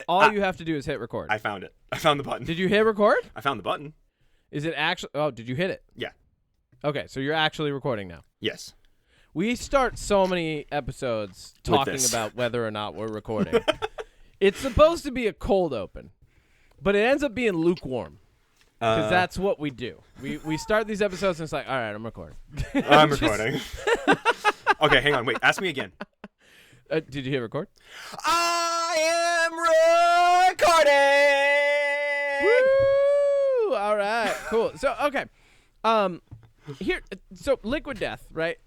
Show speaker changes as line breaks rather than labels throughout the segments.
All you have to do is hit record.
I found it. I found the button.
Did you hit record?
I found the button.
Is it actually? Oh, did you hit it?
Yeah.
Okay, so you're actually recording now.
Yes.
We start so many episodes talking about whether or not we're recording. It's supposed to be a cold open, but it ends up being lukewarm. Because that's what we do. We start these episodes and it's like, all right, I'm recording.
I'm recording. Okay, hang on. Wait, ask me again.
Did you hit record?
I am recording!
Woo! All right, cool. So, okay. So Liquid Death, right?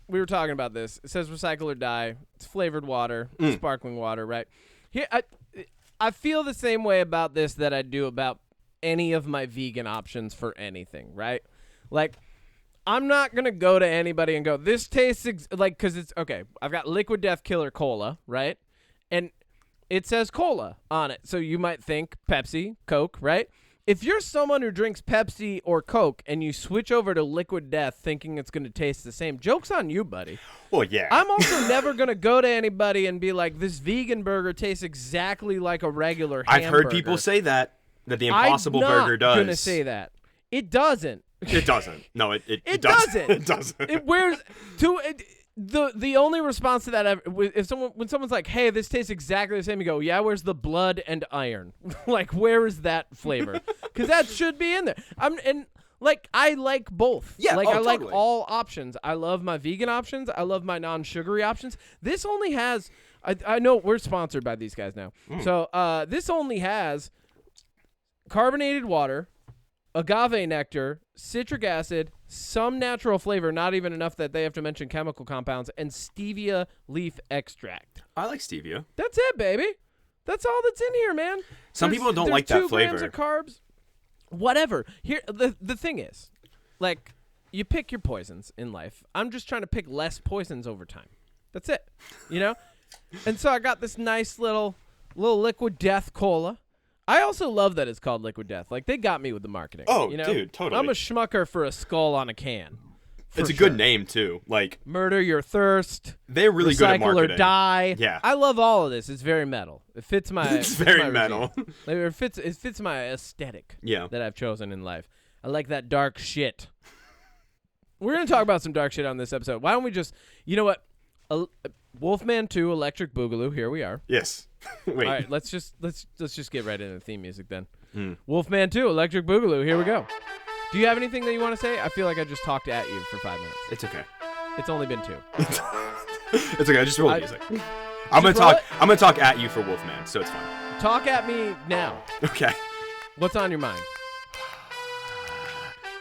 We were talking about this. It says recycle or die. It's flavored water, sparkling water, right? Here, I feel the same way about this that I do about any of my vegan options for anything, right? Like, I'm not going to go to anybody and go, this tastes because it's okay. I've got Liquid Death Killer Cola, right? And it says cola on it. So you might think Pepsi, Coke, right? If you're someone who drinks Pepsi or Coke and you switch over to Liquid Death thinking it's going to taste the same, joke's on you, buddy.
Well, yeah.
I'm also never going to go to anybody and be like, this vegan burger tastes exactly like a regular hamburger.
I've heard people say that the Impossible Burger does.
I'm not going to say that. It doesn't.
It doesn't. No, it
doesn't.
It doesn't.
It wears the only response to that when someone's like, "Hey, this tastes exactly the same," you go, "Yeah, where's the blood and iron? Like, where is that flavor? Because that should be in there." I like both.
Yeah,
I
totally.
like all options. I love my vegan options. I love my non-sugary options. This only has. I know we're sponsored by these guys now, so this only has carbonated water, agave nectar, citric acid, some natural flavor, not even enough that they have to mention chemical compounds, and stevia leaf extract.
I like stevia.
That's it, baby. That's all that's in here, man.
Some people don't like that
2
flavor.
grams of carbs. Whatever. Here, the thing is, like, you pick your poisons in life. I'm just trying to pick less poisons over time. That's it. You know? And so I got this nice little Liquid Death Cola. I also love that it's called Liquid Death. Like, they got me with the marketing. Oh, you know?
Dude, totally.
I'm a schmucker for a skull on a can.
It's a good name, too. Like,
Murder Your Thirst.
They're really good at marketing.
Recycle or Die.
Yeah.
I love all of this. It's very metal. It fits my
It's very metal.
Like, it fits my aesthetic that I've chosen in life. I like that dark shit. We're going to talk about some dark shit on this episode. Why don't we just, you know what? Wolfman 2 Electric Boogaloo. Here we are.
Yes. Wait.
All right, let's just get right into the theme music then. Wolfman 2 Electric Boogaloo. Here we go. Do you have anything that you want to say? I feel like I just talked at you for 5 minutes.
It's okay.
It's only been 2.
It's okay. I just roll the music. I'm gonna talk at you for Wolfman, so it's fine.
Talk at me now.
Okay.
What's on your mind?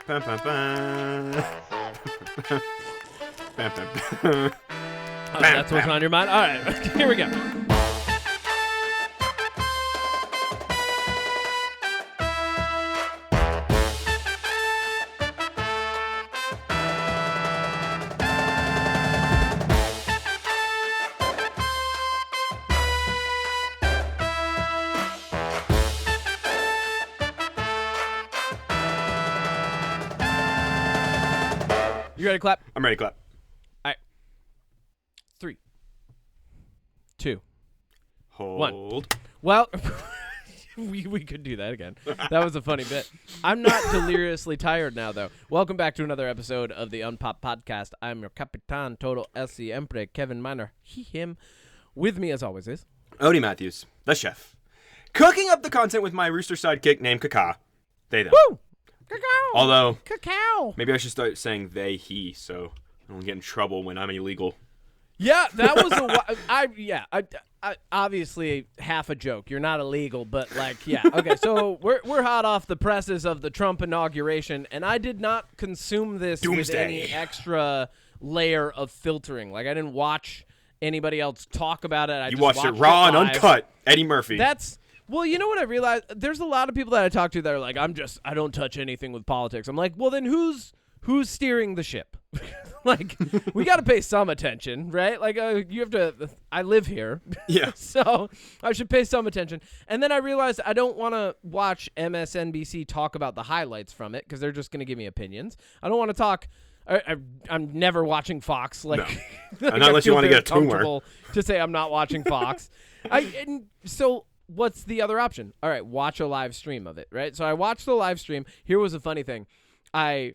Bum, bum, bum. Bum, bum, bum.
That's what's on your mind? All right, here we go. You ready to clap?
I'm ready to clap.
All right. 3, 2,
Hold.
1. Well, we could do that again. That was a funny bit. I'm not deliriously tired now, though. Welcome back to another episode of the UnPop Podcast. I'm your Capitan Todo El Siempre, Kevin Miner, he, him. With me, as always, is
Odie Matthews, the chef. Cooking up the content with my rooster sidekick named Kaka. They, them.
Woo! Cacao!
Although,
Cacao!
maybe I should start saying they, he, so I don't get in trouble when I'm illegal.
Yeah, that was I obviously half a joke. You're not illegal, but like, yeah. Okay, so we're hot off the presses of the Trump inauguration, and I did not consume this with any extra layer of filtering. Like, I didn't watch anybody else talk about it.
You watched it raw and uncut. Eddie Murphy.
Well, you know what I realized? There's a lot of people that I talk to that are like, I don't touch anything with politics. I'm like, well, then who's steering the ship? Like, we got to pay some attention, right? Like, you have to. I live here,
yeah.
So I should pay some attention. And then I realized I don't want to watch MSNBC talk about the highlights from it because they're just going to give me opinions. I don't want to talk. I'm never watching Fox. Like,
no. Not unless you want to get a tumor.
To say I'm not watching Fox. So what's the other option? All right, watch a live stream of it, right? So I watched the live stream. Here was a funny thing. I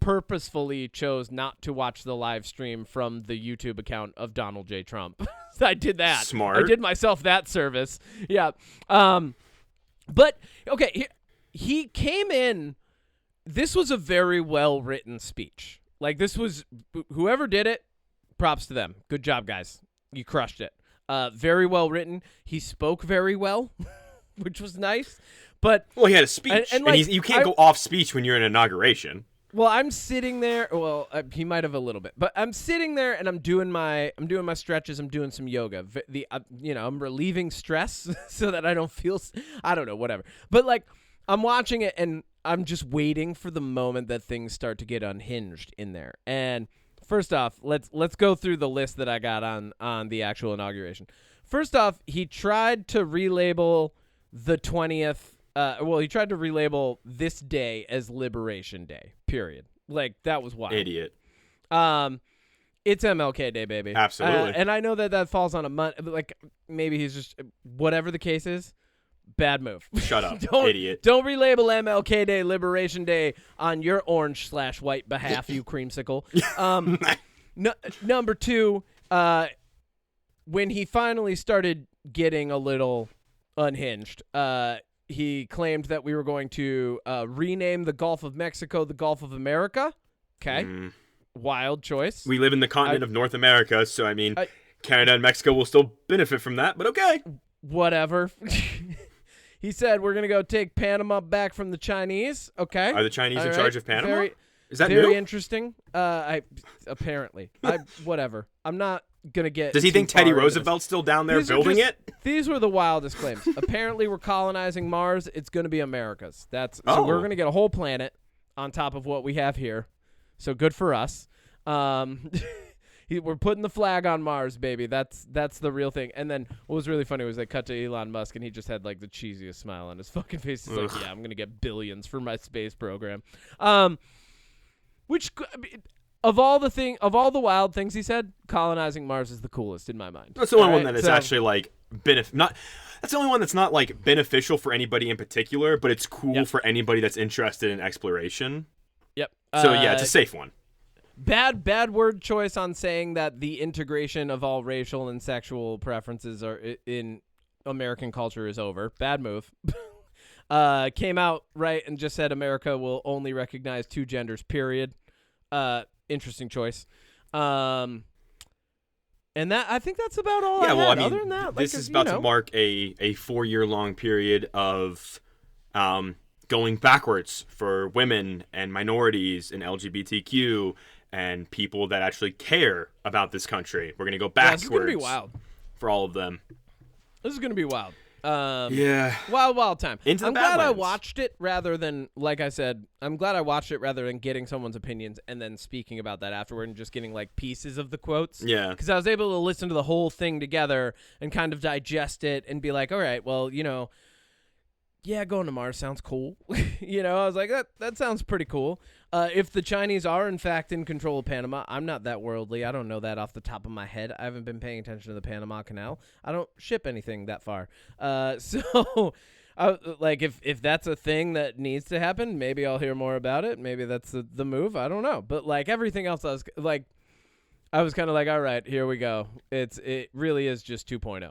purposefully chose not to watch the live stream from the YouTube account of Donald J. Trump. I did that.
Smart.
I did myself that service. Yeah. But, okay, he came in. This was a very well-written speech. Like, this was, whoever did it, props to them. Good job, guys. You crushed it. Very well-written. He spoke very well, which was nice. But
well, he had a speech.
And like,
you can't go off speech when you're in an inauguration.
Well, I'm sitting there. Well, he might have a little bit, but I'm sitting there and I'm doing my stretches. I'm doing some yoga. I'm relieving stress so that I don't feel. I don't know, whatever. But like, I'm watching it and I'm just waiting for the moment that things start to get unhinged in there. And first off, let's go through the list that I got on the actual inauguration. First off, he tried to relabel the 20th. He tried to relabel this day as Liberation Day, period. Like, that was wild.
Idiot.
It's MLK Day, baby.
Absolutely.
And I know that falls on a month. Like, maybe he's just, whatever the case is, bad move.
Shut up, idiot.
Don't relabel MLK Day, Liberation Day on your orange/white behalf, you creamsicle. Number two, when he finally started getting a little unhinged, he claimed that we were going to rename the Gulf of Mexico the Gulf of America. Okay. Wild choice.
We live in the continent of North America, so I mean, Canada and Mexico will still benefit from that, but okay.
Whatever. He said we're going to go take Panama back from the Chinese. Okay.
Are the Chinese in charge of Panama? Is that
very
new?
Interesting. Apparently. Whatever. I'm not gonna get.
Does he think Teddy Roosevelt's still down there building it?
These were the wildest claims. Apparently, we're colonizing Mars. It's gonna be America's. So we're gonna get a whole planet on top of what we have here. So good for us. We're putting the flag on Mars, baby. That's the real thing. And then what was really funny was they cut to Elon Musk, and he just had like the cheesiest smile on his fucking face. He's like, "Yeah, I'm gonna get billions for my space program." Which. Of all the wild things he said, colonizing Mars is the coolest in my mind.
That's the only one that is actually like that's the only one that's not like beneficial for anybody in particular, but it's cool for anybody that's interested in exploration.
Yep.
So yeah, it's a safe one.
Bad word choice on saying that the integration of all racial and sexual preferences are in American culture is over. Bad move. Came out right and just said America will only recognize two genders. Period. Interesting choice. And that I think that's about all I had.
I mean,
other than that,
this is about to mark a 4-year-long period of going backwards for women and minorities and LGBTQ and people that actually care about this country. We're going to go backwards.
This is going to be wild.
For all of them.
This is going to be wild.
Wild
time.
I'm
glad I watched it rather than, like I said, I'm glad I watched it rather than getting someone's opinions and then speaking about that afterward and just getting like pieces of the quotes.
Yeah.
Because I was able to listen to the whole thing together and kind of digest it and be like, all right, well, yeah, going to Mars sounds cool. I was like, that sounds pretty cool. If the Chinese are, in fact, in control of Panama, I'm not that worldly. I don't know that off the top of my head. I haven't been paying attention to the Panama Canal. I don't ship anything that far. If that's a thing that needs to happen, maybe I'll hear more about it. Maybe that's the move. I don't know. But, like, everything else, I was kind of like, all right, here we go. It really is just 2.0.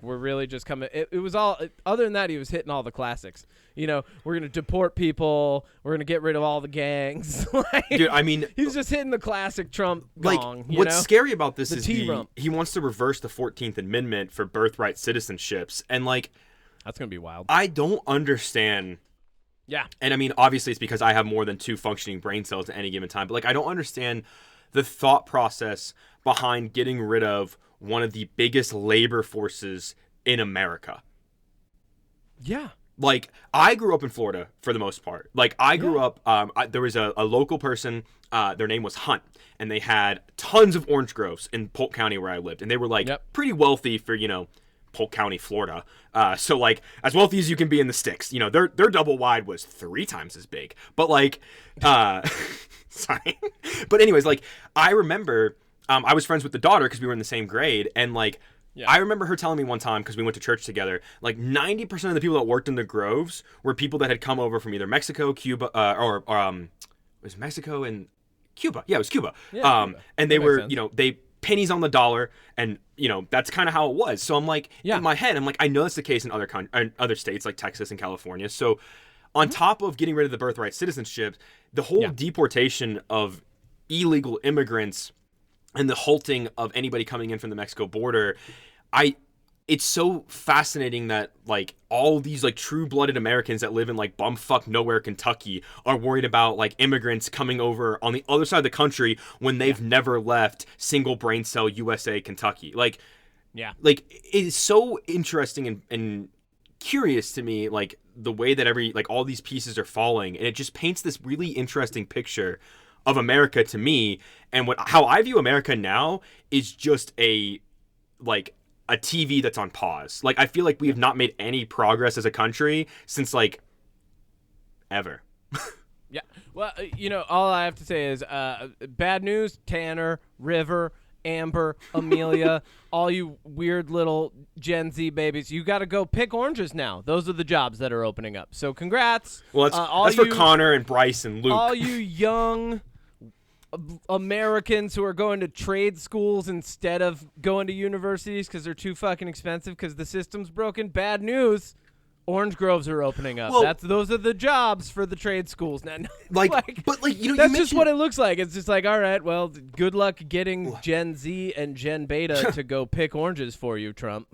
We're really just coming. It was all, other than that, he was hitting all the classics. We're going to deport people. We're going to get rid of all the gangs.
Dude, I mean,
he's just hitting the classic Trump gong.
What's scary about this is
T-Rump.
he wants to reverse the 14th Amendment for birthright citizenships. And,
that's going to be wild.
I don't understand.
Yeah.
And, I mean, obviously it's because I have more than 2 functioning brain cells at any given time. But, I don't understand the thought process behind getting rid of one of the biggest labor forces in America.
Yeah.
I grew up in Florida for the most part. I grew up, there was a local person, their name was Hunt, and they had tons of orange groves in Polk County where I lived. And they were pretty wealthy for, Polk County, Florida. So as wealthy as you can be in the sticks, their double wide was 3 times as big. But sorry. But anyways, I remember, I was friends with the daughter because we were in the same grade, and I remember her telling me one time, because we went to church together, like 90% of the people that worked in the groves were people that had come over from either Mexico, Cuba, or was Mexico and Cuba? Yeah, it was Cuba.
Yeah, Cuba.
And they were, they pennies on the dollar, and that's kind of how it was. So I'm like, in my head, I'm like, I know that's the case in other states like Texas and California. So on top of getting rid of the birthright citizenship, the whole deportation of illegal immigrants and the halting of anybody coming in from the Mexico border, it's so fascinating that like all these like true-blooded Americans that live in like bumfuck nowhere Kentucky are worried about like immigrants coming over on the other side of the country when they've never left single brain cell USA Kentucky. Like it is so interesting and curious to me, like the way that all these pieces are falling, and it just paints this really interesting picture of America to me. And how I view America now is just a TV that's on pause. Like, I feel like we have not made any progress as a country since, like, ever.
Yeah. Well, all I have to say is bad news, Tanner, River, Amber, Amelia, all you weird little Gen Z babies, you got to go pick oranges now. Those are the jobs that are opening up. So congrats.
Well, that's for Connor and Bryce and Luke.
All you young Americans who are going to trade schools instead of going to universities because they're too fucking expensive because the system's broken. Bad news. Orange groves are opening up.
Well,
those are the jobs for the trade schools now.
That's
just what it looks like. It's just like, all right, well, good luck getting Gen Z and Gen Beta to go pick oranges for you, Trump.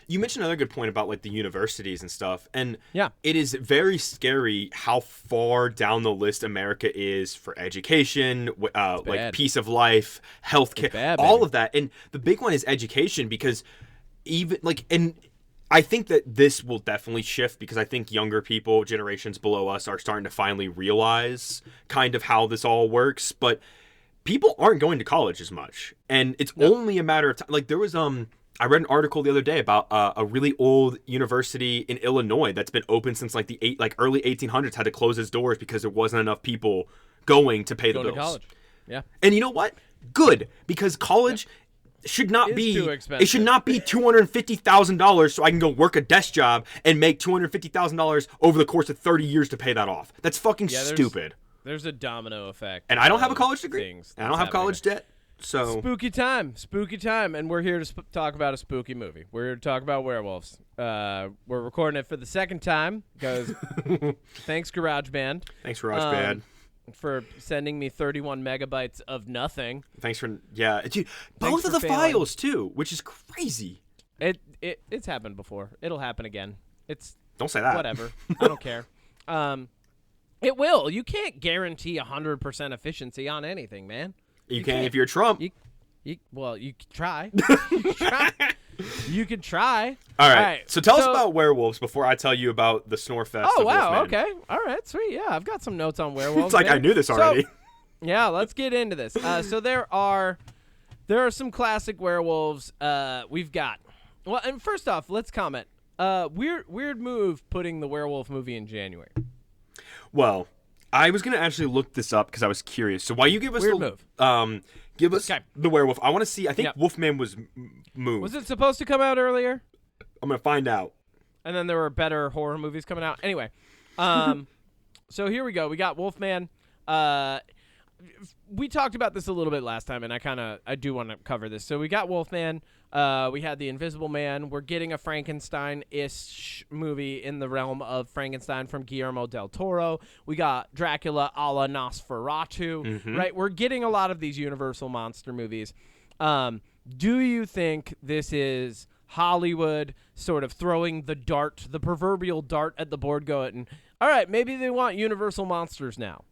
You mentioned another good point about like the universities and stuff, and it is very scary how far down the list America is for education, like peace of life, healthcare, all of that. And the big one is education, because I think that this will definitely shift, because I think younger people, generations below us, are starting to finally realize kind of how this all works. But people aren't going to college as much, and it's only a matter of time. Like, there was I read an article the other day about a really old university in Illinois that's been open since like the early 1800s, had to close its doors because there wasn't enough people going to pay the bills.
To college. Yeah.
And you know what? Good, because college should not be
too expensive.
It should not be $250,000 so I can go work a desk job and make $250,000 over the course of 30 years to pay that off. That's fucking stupid.
There's a domino effect.
And I don't have a college degree. And I don't have college debt. So
spooky time, and we're here to talk about a spooky movie. We're here to talk about werewolves. We're recording it for the second time because thanks GarageBand.
Thanks GarageBand.
For sending me 31 megabytes of nothing.
Thanks for dude, both of the files too, which is crazy.
It's happened before. It'll happen again.
Don't say that.
Whatever. I don't care. It will. You can't guarantee 100% efficiency on anything, man.
You can if you're Trump.
You can try. You could try.
All right. So tell us about werewolves before I tell you about the Snorefest.
Oh, wow.
Wolfman.
Okay. All right. Sweet. Yeah, I've got some notes on werewolves.
It's like I knew this already.
Yeah, let's get into this. So there are some classic werewolves we've got. Well, and first off, let's comment. Weird move putting the werewolf movie in January.
Well, I was going to actually look this up because I was curious. So while you give us give us the werewolf, I want to see. I think Wolfman was moved.
Was it supposed to come out earlier?
I'm going to find out.
And then there were better horror movies coming out. Anyway, so here we go. We got Wolfman. We talked about this a little bit last time, and I do want to cover this. So we got Wolfman. We had The Invisible Man. We're getting a Frankenstein-ish movie in the realm of Frankenstein from Guillermo del Toro. We got Dracula a la Nosferatu, right? We're getting a lot of these Universal monster movies. Do you think this is Hollywood sort of throwing the proverbial dart at the board going, all right, maybe they want Universal monsters now?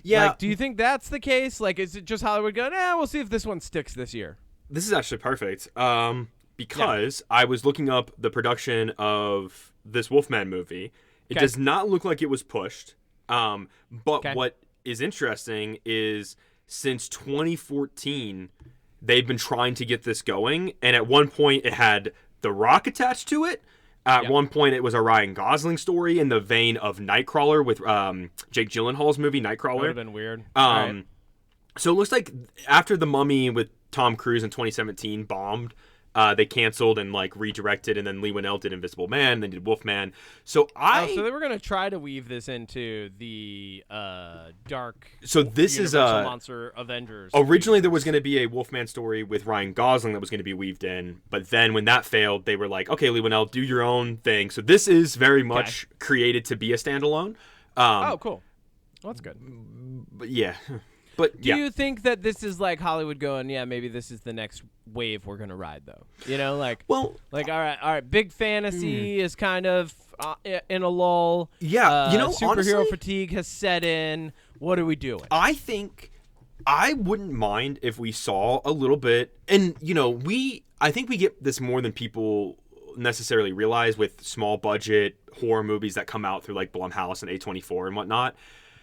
Yeah.
Do you think that's the case? Is it just Hollywood going, we'll see if this one sticks this year?
This is actually perfect because I was looking up the production of this Wolfman movie. It does not look like it was pushed. But what is interesting is since 2014, they've been trying to get this going. And at one point, it had The Rock attached to it. At one point, it was a Ryan Gosling story in the vein of Nightcrawler with Jake Gyllenhaal's movie Nightcrawler. That
would have been weird.
So it looks like after The Mummy with Tom Cruise in 2017 bombed, they canceled and like redirected, and then Lee Winnell did Invisible Man, and then did Wolfman. So
so they were gonna try to weave this into the dark.
So this is a
Monster Avengers.
Originally, there was going to be a Wolfman story with Ryan Gosling that was going to be weaved in, but then when that failed, they were like, "Okay, Lee Winnell, do your own thing." So this is very much created to be a standalone.
Oh, cool. Well, that's good.
But yeah. But
do you think that this is like Hollywood going, yeah, maybe this is the next wave we're gonna ride, though? You know, like, all right, big fantasy is kind of in a lull.
Yeah,
superhero
honestly,
fatigue has set in. What are we doing?
I think I wouldn't mind if we saw a little bit, and I think we get this more than people necessarily realize with small budget horror movies that come out through like Blumhouse and A24 and whatnot.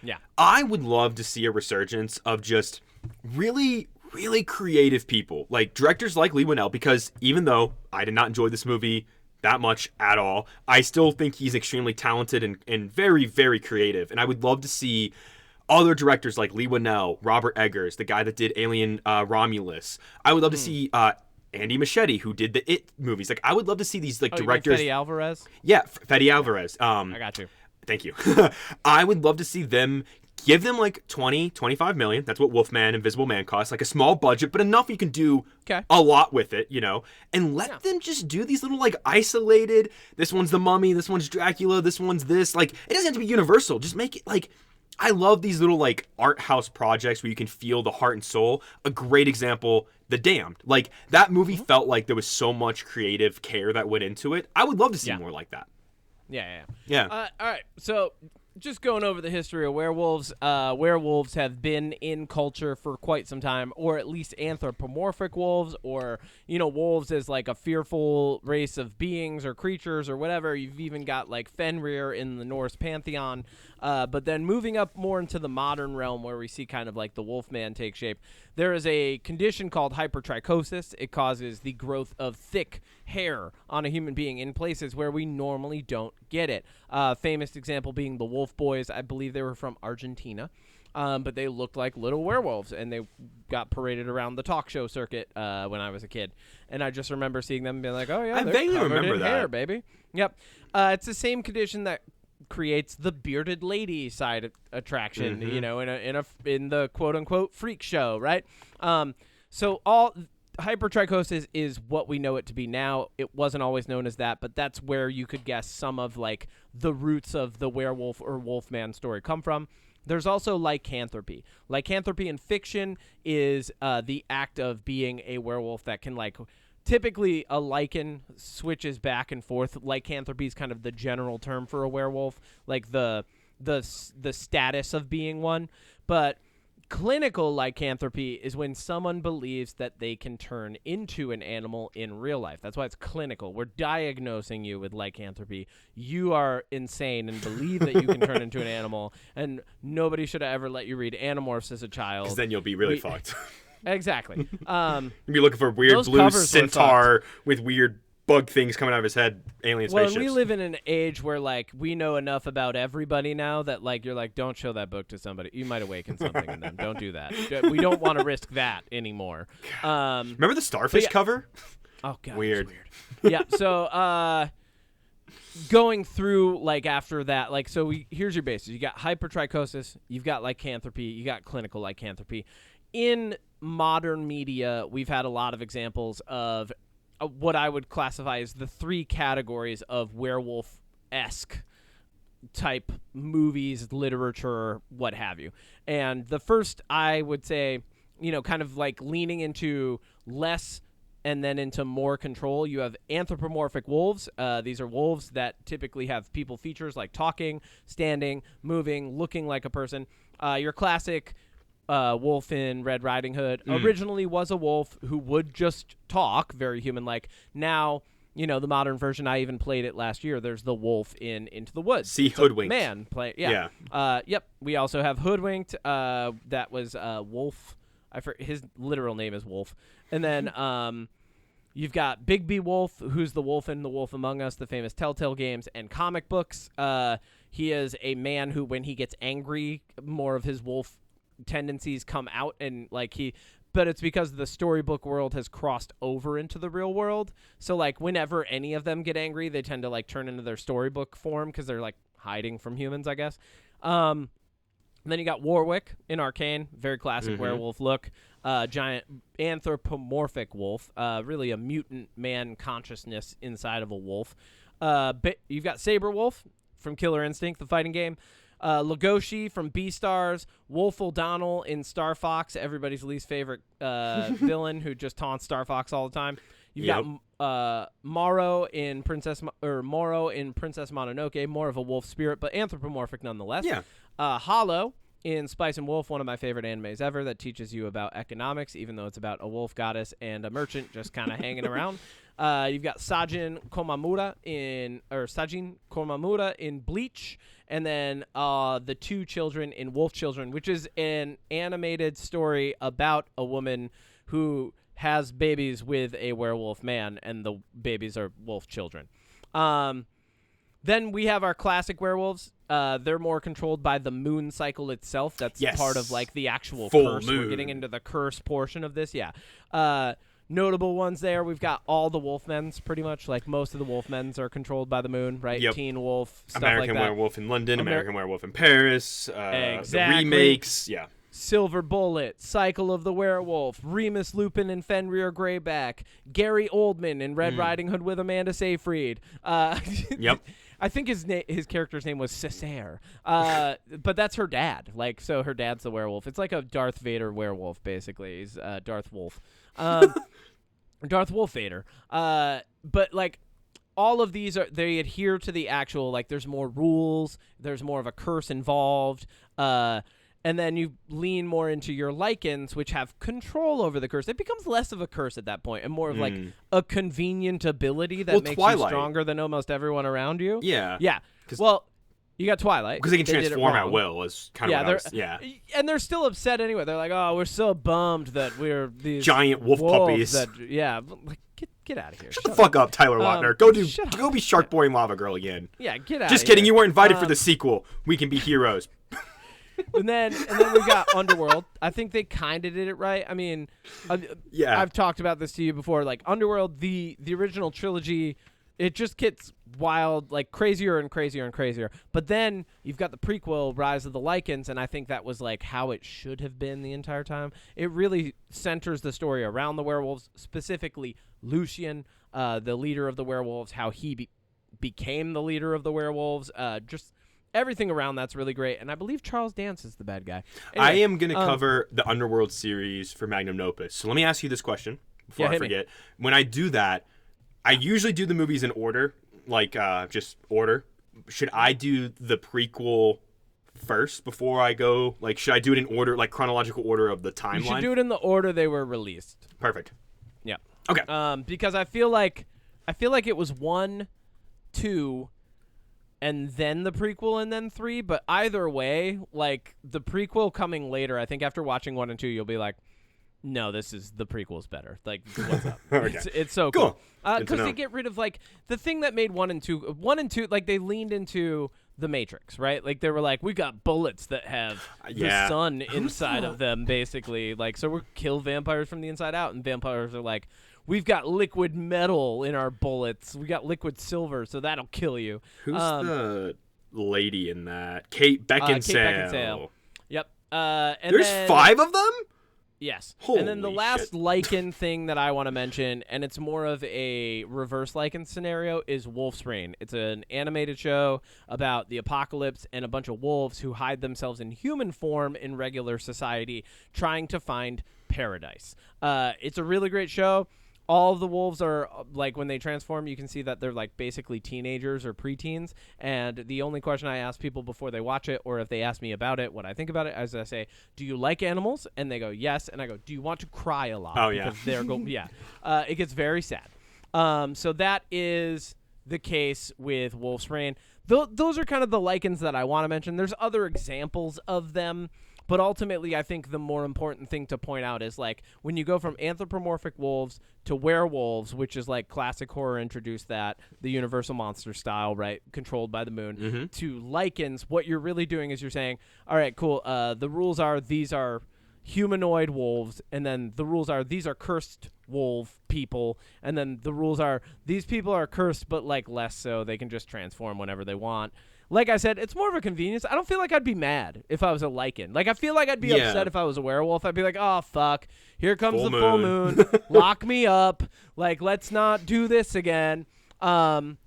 Yeah.
I would love to see a resurgence of just really, really creative people, like directors like Lee Winnell, because even though I did not enjoy this movie that much at all, I still think he's extremely talented and very, very creative. And I would love to see other directors like Lee Winnell, Robert Eggers, the guy that did Alien Romulus. I would love to see Andy Muschietti, who did the It movies. Like, I would love to see these directors.
Fede Alvarez?
Yeah, Fede Alvarez. I
got you.
Thank you. I would love to see them give them like 20, 25 million. That's what Wolfman, Invisible Man costs. Like a small budget, but enough you can do a lot with it, and let them just do these little like isolated, this one's the Mummy, this one's Dracula, this one's this. Like, it doesn't have to be universal. Just make it like, I love these little like art house projects where you can feel the heart and soul. A great example, The Damned. Like, that movie felt like there was so much creative care that went into it. I would love to see more like that.
Yeah. All right. So, just going over the history of werewolves. Werewolves have been in culture for quite some time, or at least anthropomorphic wolves, or wolves as like a fearful race of beings or creatures or whatever. You've even got like Fenrir in the Norse pantheon. But then moving up more into the modern realm, where we see kind of like the Wolfman take shape, there is a condition called hypertrichosis. It causes the growth of thick hair on a human being in places where we normally don't get it. Famous example being the Wolf Boys. I believe they were from Argentina. But they looked like little werewolves, and they got paraded around the talk show circuit when I was a kid. And I just remember seeing them and being like, oh, yeah, they're covered in hair, baby. Yep. It's the same condition that creates the bearded lady side attraction, in the quote-unquote freak show, right? So all hypertrichosis is what we know it to be now. It wasn't always known as that, but that's where you could guess some of like the roots of the werewolf or Wolfman story come from. There's also lycanthropy. Lycanthropy in fiction is the act of being a werewolf that can like. Typically, a lichen switches back and forth. Lycanthropy is kind of the general term for a werewolf, like the status of being one. But clinical lycanthropy is when someone believes that they can turn into an animal in real life. That's why it's clinical. We're diagnosing you with lycanthropy. You are insane and believe that you can turn into an animal, and nobody should have ever let you read Animorphs as a child.
Because then you'll be really fucked.
Exactly.
You'll be looking for a weird blue centaur with weird bug things coming out of his head, alien spaceships.
Well, we live in an age where, like, we know enough about everybody now that, like, you're like, don't show that book to somebody. You might awaken something in them. Don't do that. We don't want to risk that anymore.
Remember the Starfish cover?
Oh, God.
Weird.
Yeah, so, going through, like, after that, like, so here's your basis. You got hypertrichosis, you've got lycanthropy, you got clinical lycanthropy. In modern media, we've had a lot of examples of what I would classify as the three categories of werewolf-esque type movies, literature, what have you. And the first, I would say, kind of like leaning into less and then into more control. You have anthropomorphic wolves. These are wolves that typically have people features like talking, standing, moving, looking like a person. Your classic wolf in Red Riding Hood originally was a wolf who would just talk, very human-like. Now, the modern version, I even played it last year. There's the wolf in Into the Woods.
See, Hoodwinked.
Man, play, yeah. Yep. We also have Hoodwinked. That was Wolf. His literal name is Wolf. And then you've got Bigby Wolf, who's the wolf in The Wolf Among Us, the famous Telltale games and comic books. He is a man who, when he gets angry, more of his wolf tendencies come out, and like he but it's because the storybook world has crossed over into the real world. So like whenever any of them get angry, they tend to like turn into their storybook form because they're like hiding from humans, I guess. Then you got Warwick in Arcane, very classic werewolf look. Giant anthropomorphic wolf, really a mutant man consciousness inside of a wolf. You've got Saberwolf from Killer Instinct, the fighting game. Legoshi from Beastars, Wolf O'Donnell in Star Fox, everybody's least favorite villain who just taunts Star Fox all the time. You've got Moro in Princess Mononoke, more of a wolf spirit, but anthropomorphic nonetheless.
Yeah.
Hollow in Spice and Wolf, one of my favorite animes ever that teaches you about economics, even though it's about a wolf goddess and a merchant just kind of hanging around. You've got Sajin Komamura in Bleach, and then the two children in Wolf Children, which is an animated story about a woman who has babies with a werewolf man, and the babies are wolf children. Then we have our classic werewolves. They're more controlled by the moon cycle itself. That's part of like the actual
full
curse.
moon.
We're getting into the curse portion of this. Yeah. Notable ones there. We've got all the Wolfmen's pretty much. Like most of the Wolfmen's are controlled by the moon, right?
Yep.
Teen Wolf, stuff
American
like that.
Werewolf in London, American Werewolf in Paris,
Exactly.
the remakes. Yeah.
Silver Bullet, Cycle of the Werewolf, Remus Lupin and Fenrir Greyback, Gary Oldman in Red Riding Hood with Amanda Seyfried.
Yep.
I think his character's name was Cessair, but that's her dad. Like, so her dad's the werewolf. It's like a Darth Vader werewolf, basically. He's Darth Wolf, Darth Wolf Vader. But like, all of these they adhere to the actual. Like, there's more rules. There's more of a curse involved. And then you lean more into your Lycans, which have control over the curse. It becomes less of a curse at that point and more of like a convenient ability that makes you stronger than almost everyone around you.
Yeah.
Yeah. Well, you got Twilight.
Because they can transform at will is kind of what I was,
And they're still upset anyway. They're like, oh, we're so bummed that we're these
giant wolf puppies.
Like, get out of here.
Shut the fuck up, Tyler Lautner. Go be Shark Boy and Lava Girl again.
Yeah, get out
Just
of
kidding.
here.
You weren't invited for the sequel. We can be heroes.
And then we got Underworld. I think they kind of did it right. I mean, I've talked about this to you before. Like Underworld, the original trilogy, it just gets wild, like crazier and crazier and crazier. But then you've got the prequel, Rise of the Lycans, and I think that was like how it should have been the entire time. It really centers the story around the werewolves, specifically Lucian, the leader of the werewolves, how he became the leader of the werewolves, just everything around that's really great, and I believe Charles Dance is the bad guy. Anyway,
I am going to cover the Underworld series for Magnum Opus. So let me ask you this question before I forget. When I do that, I usually do the movies in order, like just order. Should I do the prequel first before I go? Like, should I do it in order, like chronological order of the timeline?
You should do it in the order they were released.
Perfect.
Yeah.
Okay.
Because I feel like it was 1, 2. And then the prequel and then 3, but either way, like the prequel coming later, I think after watching 1 and 2, you'll be like, no, the prequel's better. Like, what's up?
Okay.
It's so cool. Because they get rid of like the thing that made 1 and 2, like they leaned into the Matrix, right? Like they were like, we got bullets that have the sun inside of them, basically. Like, so we kill vampires from the inside out, and vampires are like, we've got liquid metal in our bullets. We got liquid silver, so that'll kill you.
Who's the lady in that? Kate Beckinsale.
Kate Beckinsale. Yep. And
there's 5 of them?
Yes.
Holy
and then the last
shit.
Lycan thing that I want to mention, and it's more of a reverse Lycan scenario, is Wolf's Rain. It's an animated show about the apocalypse and a bunch of wolves who hide themselves in human form in regular society trying to find paradise. It's a really great show. All of the wolves are, like, when they transform, you can see that they're, like, basically teenagers or preteens. And the only question I ask people before they watch it, or if they ask me about it, what I think about it, is I say, do you like animals? And they go, yes. And I go, do you want to cry a lot?
Oh, yeah.
Because they're it gets very sad. So that is the case with Wolf's Rain. Those are kind of the Lycans that I want to mention. There's other examples of them. But ultimately, I think the more important thing to point out is, like, when you go from anthropomorphic wolves to werewolves, which is, like, classic horror introduced that, the Universal Monster style, right, controlled by the moon, to Lycans, what you're really doing is you're saying, all right, cool, the rules are these are humanoid wolves, and then the rules are these are cursed wolf people, and then the rules are these people are cursed but like less so, they can just transform whenever they want. Like I said, it's more of a convenience. I don't feel like I'd be mad if I was a lichen. Like, I feel like I'd be upset if I was a werewolf. I'd be like, oh, fuck, here comes the full moon. Lock me up. Like, let's not do this again. One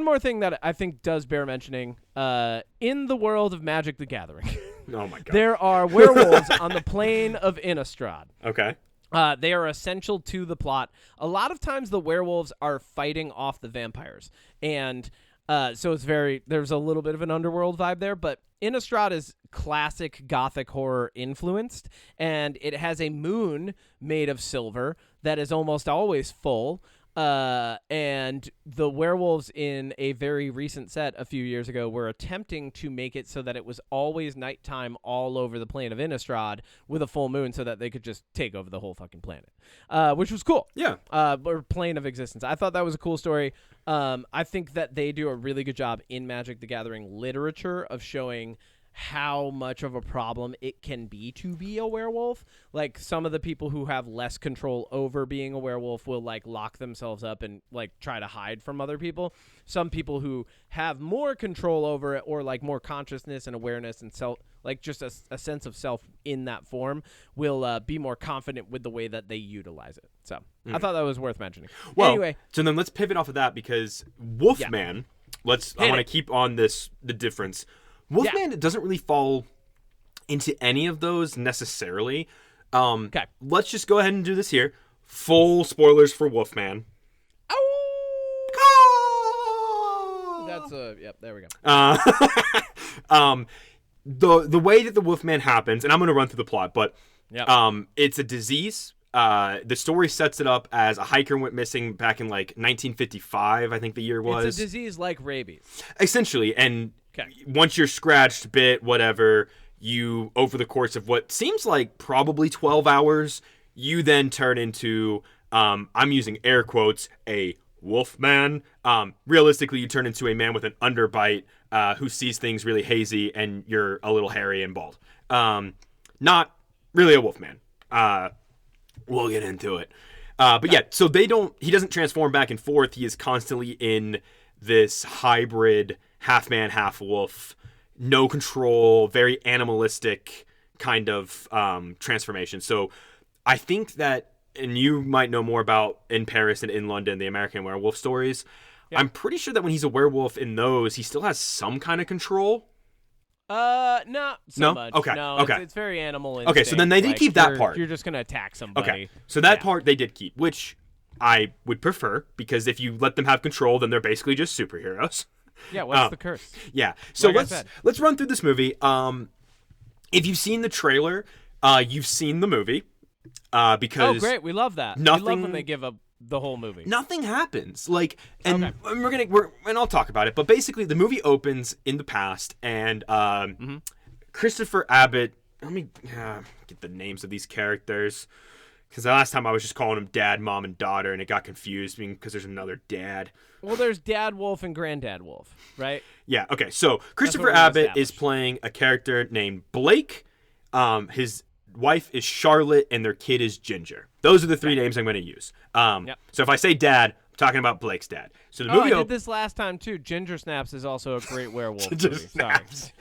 more thing that I think does bear mentioning, in the world of Magic the Gathering,
oh my God,
there are werewolves on the plane of Innistrad.
Okay.
They are essential to the plot. A lot of times the werewolves are fighting off the vampires, and so there's a little bit of an underworld vibe there, but Innistrad is classic gothic horror influenced, and it has a moon made of silver that is almost always full. And the werewolves in a very recent set a few years ago were attempting to make it so that it was always nighttime all over the plane of Innistrad with a full moon so that they could just take over the whole fucking planet, which was cool.
Yeah.
Or plane of existence. I thought that was a cool story. I think that they do a really good job in Magic the Gathering literature of showing how much of a problem it can be a werewolf. Like, some of the people who have less control over being a werewolf will like lock themselves up and like try to hide from other people. Some people who have more control over it, or like more consciousness and awareness and self, like just a sense of self in that form, will be more confident with the way that they utilize it. So I thought that was worth mentioning.
Well,
anyway,
so then let's pivot off of that, because Wolfman, I want to keep on the difference. Wolfman doesn't really fall into any of those necessarily.
Okay.
Let's just go ahead and do this here. Full spoilers for Wolfman.
Oh! That's yep, there we
go. The way that the Wolfman happens, and I'm going to run through the plot, but it's a disease. The story sets it up as a hiker went missing back in like 1955, I think the year was.
It's a disease like rabies.
Essentially, and once you're scratched, bit, whatever, you, over the course of what seems like probably 12 hours, you then turn into, I'm using air quotes, a wolfman. Realistically, you turn into a man with an underbite who sees things really hazy, and you're a little hairy and bald. Not really a wolfman. We'll get into it. But yeah, so he doesn't transform back and forth. He is constantly in this hybrid half-man, half-wolf, no control, very animalistic kind of transformation. So I think that, and you might know more about in Paris and in London, the American Werewolf stories. Yep. I'm pretty sure that when he's a werewolf in those, he still has some kind of control.
Not so much.
Okay.
No,
okay.
It's very animal instinct.
Okay, so then they did keep that part.
You're just going to attack somebody.
Okay, so that part they did keep, which I would prefer, because if you let them have control, then they're basically just superheroes.
Yeah, what's the curse?
Yeah, so
like
let's run through this movie. If you've seen the trailer, you've seen the movie, because
great, we love that. We love when they give the whole movie.
Nothing happens, and I'll talk about it. But basically, the movie opens in the past, and Christopher Abbott. Let me get the names of these characters, because the last time I was just calling them Dad, Mom, and Daughter, and it got confused because there's another Dad.
Well, there's Dad Wolf and Granddad Wolf, right?
Yeah, okay. So Christopher Abbott is playing a character named Blake. His wife is Charlotte, and their kid is Ginger. Those are the three names I'm going to use. So if I say Dad, I'm talking about Blake's dad. So the movie
I did this last time, too. Ginger Snaps is also a great werewolf movie.
Snaps.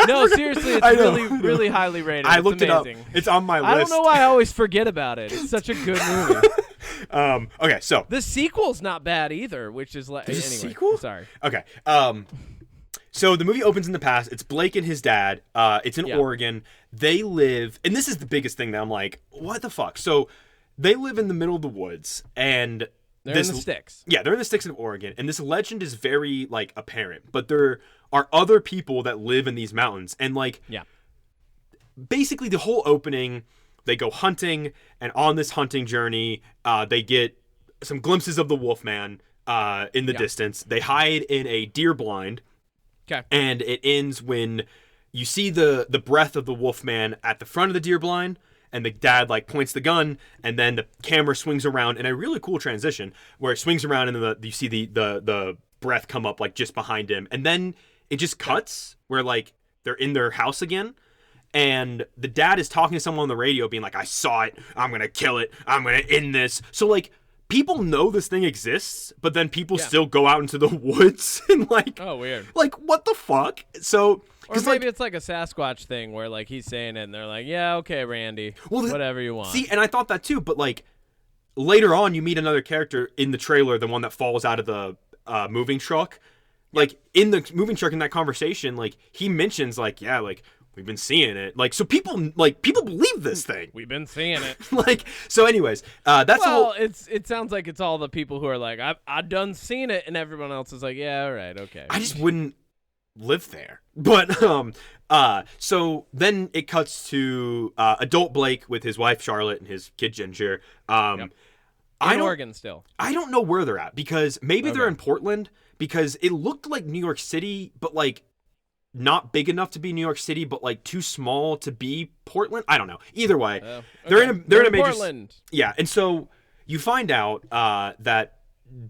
No, seriously, it's really, really highly rated.
I looked
amazing.
it up. It's on my list.
I don't know why I always forget about it. It's such a good movie.
Okay, so
the sequel's not bad either, which is like anyway.
Sequel?
Sorry.
Okay. So the movie opens in the past. It's Blake and his dad. It's in Oregon. They live, and this is the biggest thing that I'm like, what the fuck? So they live in the middle of the woods, and
they're in the sticks.
Yeah, they're in the sticks of Oregon, and this legend is very apparent. But there are other people that live in these mountains, and basically the whole opening, they go hunting, and on this hunting journey, they get some glimpses of the Wolfman in the distance. They hide in a deer blind.
Okay.
And it ends when you see the breath of the Wolfman at the front of the deer blind, and the dad points the gun, and then the camera swings around in a really cool transition where it swings around, and you see the breath come up just behind him, and then it just cuts where they're in their house again, and the dad is talking to someone on the radio being like, I saw it, I'm gonna kill it, I'm gonna end this. So like people know this thing exists, but then people still go out into the woods and like,
oh, weird.
Like, what the fuck? So,
or maybe it's like a Sasquatch thing where like he's saying it and they're like, yeah, okay, Randy, whatever you want.
See, and I thought that too, but like later on you meet another character in the trailer, the one that falls out of the moving truck. Like in the moving truck in that conversation, like he mentions like, yeah, like we've been seeing it. Like, so people believe this thing.
We've been seeing it.
Like, so anyways, that's all.
It sounds like it's all the people who are like, I've done seen it, and everyone else is like, yeah, all right, okay.
I just wouldn't live there. But, so then it cuts to adult Blake with his wife, Charlotte, and his kid, Ginger.
In Oregon still.
I don't know where they're at, because maybe they're in Portland, because it looked like New York City, but like, not big enough to be New York City, but like too small to be Portland. I don't know. Either way, they're in a major
Portland.
Yeah, and so you find out that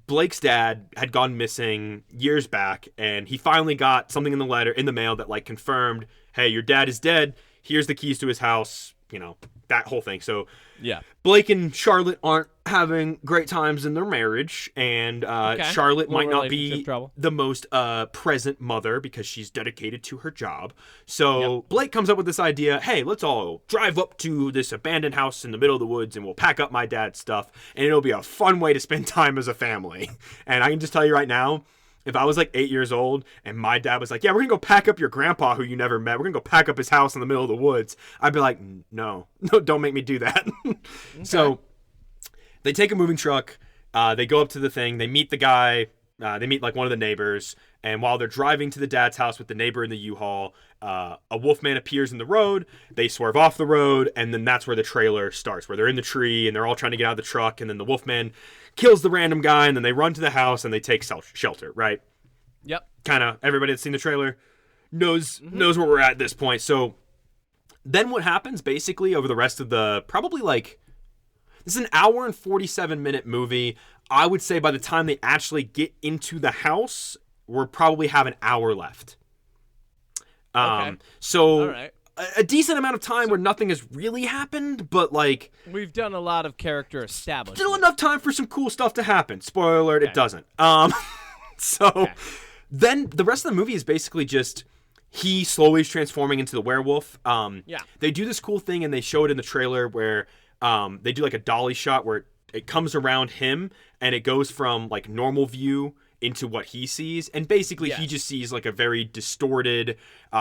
Blake's dad had gone missing years back, and he finally got something in the mail that like confirmed, hey, your dad is dead. Here's the keys to his house. You know, that whole thing. So
yeah,
Blake and Charlotte aren't having great times in their marriage, and Charlotte might not be the most present mother because she's dedicated to her job. So Blake comes up with this idea, hey, let's all drive up to this abandoned house in the middle of the woods and we'll pack up my dad's stuff, and it'll be a fun way to spend time as a family. And I can just tell you right now, if I was like 8 years old and my dad was like, yeah, we're going to go pack up your grandpa who you never met. We're going to go pack up his house in the middle of the woods. I'd be like, no, don't make me do that. Okay. So they take a moving truck. They go up to the thing. They meet the guy. They meet like one of the neighbors. And while they're driving to the dad's house with the neighbor in the U-Haul, a Wolfman appears in the road. They swerve off the road. And then that's where the trailer starts, where they're in the tree and they're all trying to get out of the truck. And then the Wolfman kills the random guy, and then they run to the house and they take shelter, right?
Yep.
Kind of everybody that's seen the trailer knows where we're at this point. So then what happens basically over the rest of the probably like, this is an hour and 47-minute movie. I would say by the time they actually get into the house, we'll probably have an hour left.
Okay.
So
all right.
A decent amount of time where nothing has really happened, but like
we've done a lot of character establishment.
Still enough time for some cool stuff to happen. Spoiler alert, it doesn't. Then the rest of the movie is basically just he slowly is transforming into the werewolf. They do this cool thing, and they show it in the trailer where they do like a dolly shot where it comes around him and it goes from like normal view into what he sees, and basically he just sees like a very distorted,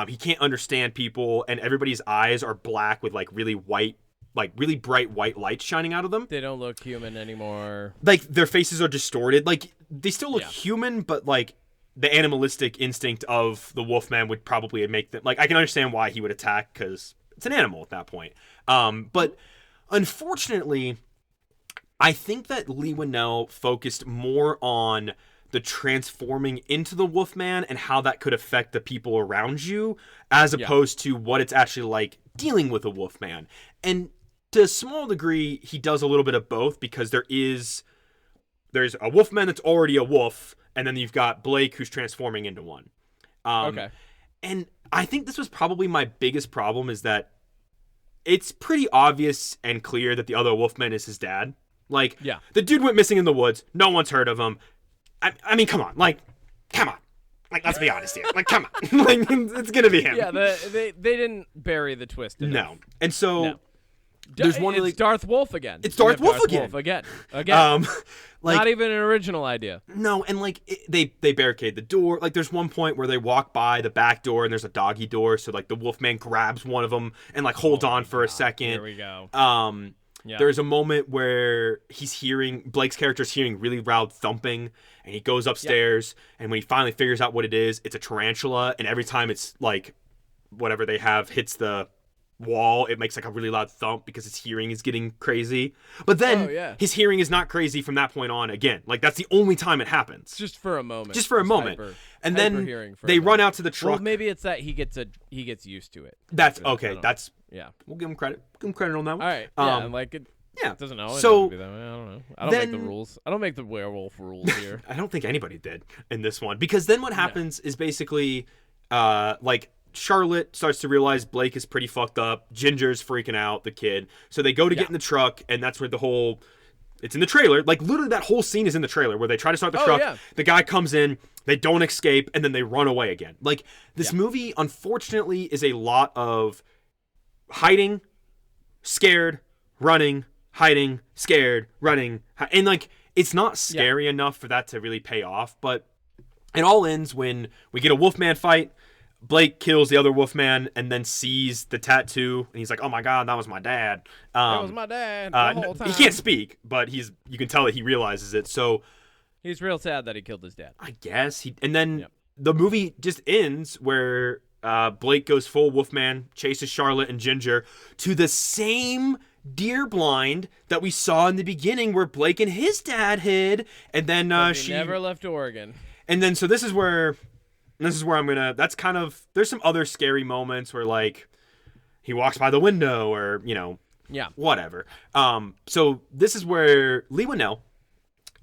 he can't understand people, and everybody's eyes are black with like really white, like really bright white lights shining out of them.
They don't look human anymore.
Like their faces are distorted. Like they still look human, but like the animalistic instinct of the Wolfman would probably make them, like, I can understand why he would attack because it's an animal at that point. But unfortunately, I think that Leigh Whannell focused more on the transforming into the Wolfman and how that could affect the people around you, as opposed to what it's actually like dealing with a Wolfman. And to a small degree, he does a little bit of both, because there's a Wolfman that's already a wolf, and then you've got Blake who's transforming into one. And I think this was probably my biggest problem, is that it's pretty obvious and clear that the other Wolfman is his dad. Like, the dude went missing in the woods. No one's heard of him. I mean, come on. Like, come on. Like, let's be honest here. Like, come on. Like, it's going to be him.
Yeah, they didn't bury the twist enough.
No. And so, there's one...
It's Darth Wolf again.
It's Darth Wolf again.
Again. Like, not even an original idea.
No, and like, they barricade the door. Like, there's one point where they walk by the back door, and there's a doggy door, so like, the Wolfman grabs one of them and like holds on for a second.
Here we go.
There's a moment where Blake's character's hearing really loud thumping, and he goes upstairs, and when he finally figures out what it is, it's a tarantula, and every time it's like whatever they have hits the wall, it makes like a really loud thump because his hearing is getting crazy. But then his hearing is not crazy from that point on again. Like, that's the only time it happens.
Just for a moment.
And then they run out to the truck.
Well, maybe it's that he gets used to it.
That's okay. That's we'll give him credit. Give him credit on that one.
All right. It doesn't always
so
have to be that way. I don't know. I don't make the rules. I don't make the werewolf rules here.
I don't think anybody did in this one, because then what happens is basically like Charlotte starts to realize Blake is pretty fucked up. Ginger's freaking out, the kid. So they go to get in the truck, and that's where it's in the trailer. Like, literally that whole scene is in the trailer where they try to start the truck. Yeah. The guy comes in, they don't escape, and then they run away again. Like, this movie, unfortunately, is a lot of hiding, scared, running, hiding, scared, running. And, like, it's not scary enough for that to really pay off, but it all ends when we get a Wolfman fight. Blake kills the other Wolfman and then sees the tattoo, and he's like, "Oh my god, that was my dad."
That was my dad the whole time.
He can't speak, but you can tell that he realizes it. So
he's real sad that he killed his dad.
I guess and then the movie just ends where Blake goes full Wolfman, chases Charlotte and Ginger to the same deer blind that we saw in the beginning, where Blake and his dad hid, and then she
never left Oregon.
And then this is where I'm gonna. That's kind of. There's some other scary moments where, like, he walks by the window, or whatever. So this is where Lee Winnell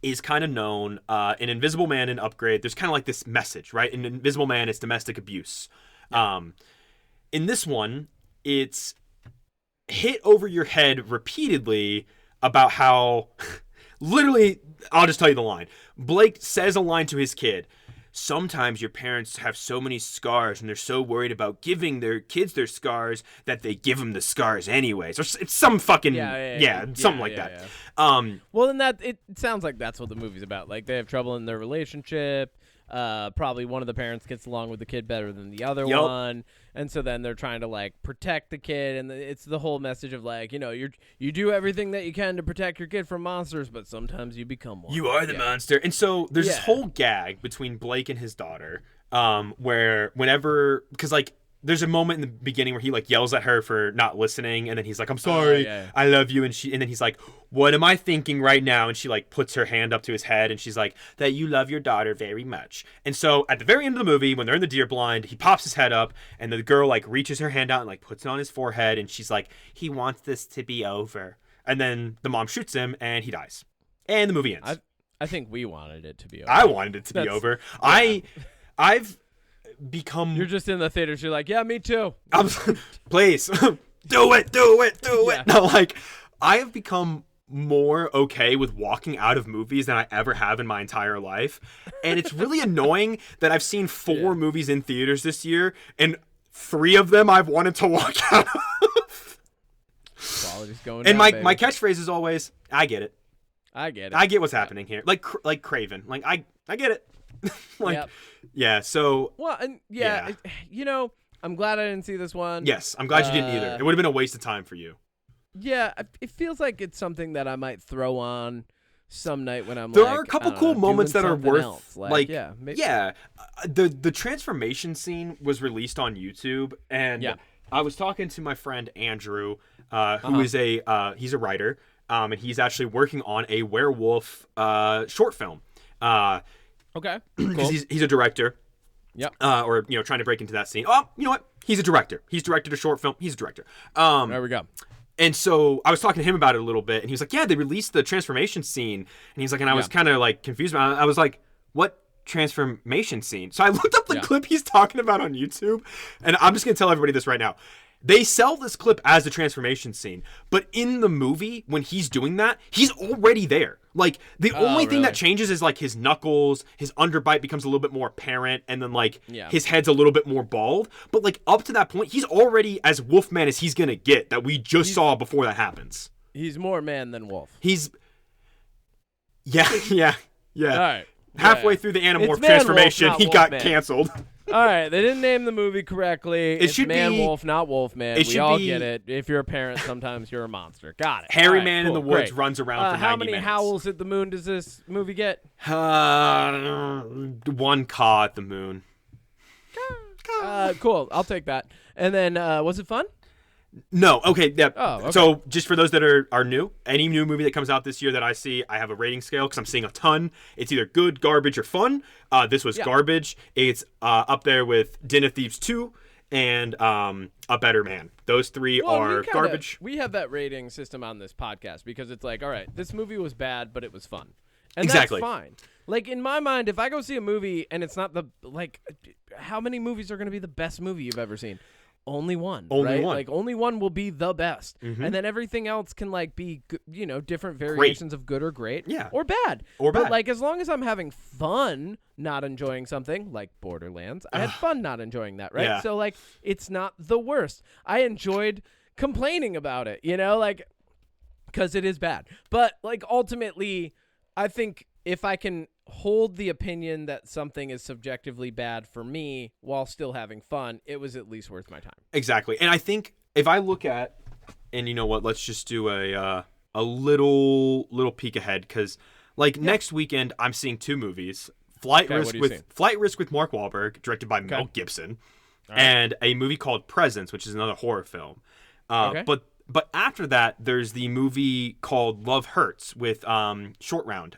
is kind of known. In Invisible Man and Upgrade, there's kind of like this message, right? In Invisible Man, it's domestic abuse. In this one, it's hit over your head repeatedly about how, literally, I'll just tell you the line. Blake says a line to his kid. Sometimes your parents have so many scars and they're so worried about giving their kids their scars that they give them the scars anyways. Or it's some fucking, something like that.
Well, then it sounds like that's what the movie's about. Like, they have trouble in their relationship. Probably one of the parents gets along with the kid better than the other one. And so then they're trying to, like, protect the kid. And it's the whole message of, like, you do everything that you can to protect your kid from monsters, but sometimes you become one.
You are the monster. And so there's this whole gag between Blake and his daughter, where because, like, there's a moment in the beginning where he, like, yells at her for not listening, and then he's like, "I'm sorry, I love you," and then he's like, "What am I thinking right now?" And she, like, puts her hand up to his head, and she's like, "That you love your daughter very much." And so at the very end of the movie, when they're in the deer blind, he pops his head up, and the girl, like, reaches her hand out and, like, puts it on his forehead, and she's like, "He wants this to be over." And then the mom shoots him, and he dies, and the movie ends.
I think we wanted it to be over.
I wanted it to be over. Yeah. I've become.
You're just in the theaters. You're like, yeah, me too.
Please do it. No, like, I have become more okay with walking out of movies than I ever have in my entire life, and it's really annoying that I've seen 4 movies in theaters this year, and 3 of them I've wanted to walk out of.
Quality's going
and
down,
my catchphrase is always, "I get it.
I get it.
I get what's happening here." Like Craven. Like, I get it. Like, so.
Well, and I'm glad I didn't see this one.
Yes, I'm glad you didn't either. It would have been a waste of time for you.
Yeah, it feels like it's something that I might throw on some night when I'm
there are a couple cool moments that are worth
else.
The transformation scene was released on YouTube, and I was talking to my friend Andrew, who is he's a writer, and he's actually working on a werewolf short film.
Okay.
Because he's a director.
Yep.
Or trying to break into that scene. Oh, you know what? He's a director. He's directed a short film. He's a director.
There we go.
And so I was talking to him about it a little bit, and he was like, "Yeah, they released the transformation scene." And he's like, and I was kind of like confused about it. I was like, "What transformation scene?" So I looked up the clip he's talking about on YouTube, and I'm just gonna tell everybody this right now. They sell this clip as a transformation scene, but in the movie, when he's doing that, he's already there. Like, the only thing that changes is, like, his knuckles, his underbite becomes a little bit more apparent, and then, like, his head's a little bit more bald. But, like, up to that point, he's already as Wolfman as he's gonna get that we just saw before that happens.
He's more man than wolf.
Yeah.
All right.
Halfway through the Animorph transformation, he got canceled.
All right, they didn't name the movie correctly. It's Manwolf, not Wolfman. We all get it. If you're a parent, sometimes you're a monster. Got it.
Hairy Man in the woods runs around for 90 minutes.
How many howls at the moon does this movie get?
1 caw at the moon.
Cool. I'll take that. And then, was it fun?
No. Okay. Yeah.
Oh, okay.
So just for those that are new, any new movie that comes out this year that I see, I have a rating scale because I'm seeing a ton. It's either good, garbage, or fun. This was garbage. It's up there with Den of Thieves 2 and A Better Man. Those 3 are garbage.
We have that rating system on this podcast because it's like, all right, this movie was bad, but it was fun. And
exactly.
that's fine. Like, in my mind, if I go see a movie and it's not how many movies are going to be the best movie you've ever seen? Only one.
Only
right?
one.
Like, only one will be the best.
Mm-hmm.
And then everything else can, like, be, different variations of good or great.
Yeah.
Or bad.
Or bad.
But, like, as long as I'm having fun not enjoying something, like Borderlands, I had fun not enjoying that, right?
Yeah.
So, like, it's not the worst. I enjoyed complaining about it, like, because it is bad. But, like, ultimately, I think if I can hold the opinion that something is subjectively bad for me while still having fun, it was at least worth my time.
Exactly. And I think if I look at, and you know what, let's just do a little peek ahead, because next weekend I'm seeing 2 movies. Flight Risk with Mark Wahlberg, directed by Mel Gibson, and a movie called Presence, which is another horror film. But after that, there's the movie called Love Hurts with Short Round.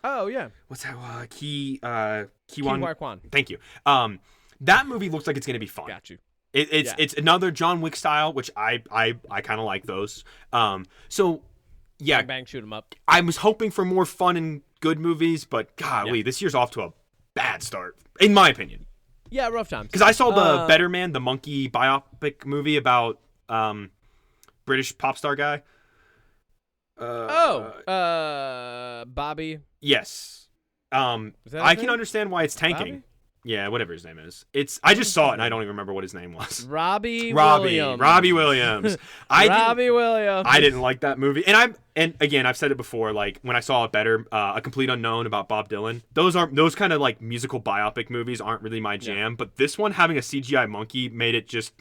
Oh yeah.
What's that? Ki
Kwan.
Thank you. That movie looks like it's gonna be fun.
Got you.
It's another John Wick style, which I kind of like those. So yeah,
bang, shoot 'em up.
I was hoping for more fun and good movies, but golly, this year's off to a bad start, in my opinion.
Yeah, rough times.
Because I saw the Better Man, the monkey biopic movie about British pop star guy.
Bobby.
Yes. I can understand why it's tanking.
Bobby?
Yeah, whatever his name is. I just saw it and I don't even remember what his name was.
Robbie Williams.
Robbie Williams.
Williams.
I didn't like that movie. And again, I've said it before, like when I saw it better, A Complete Unknown about Bob Dylan. Those kind of like musical biopic movies aren't really my jam, but this one having a CGI monkey made it just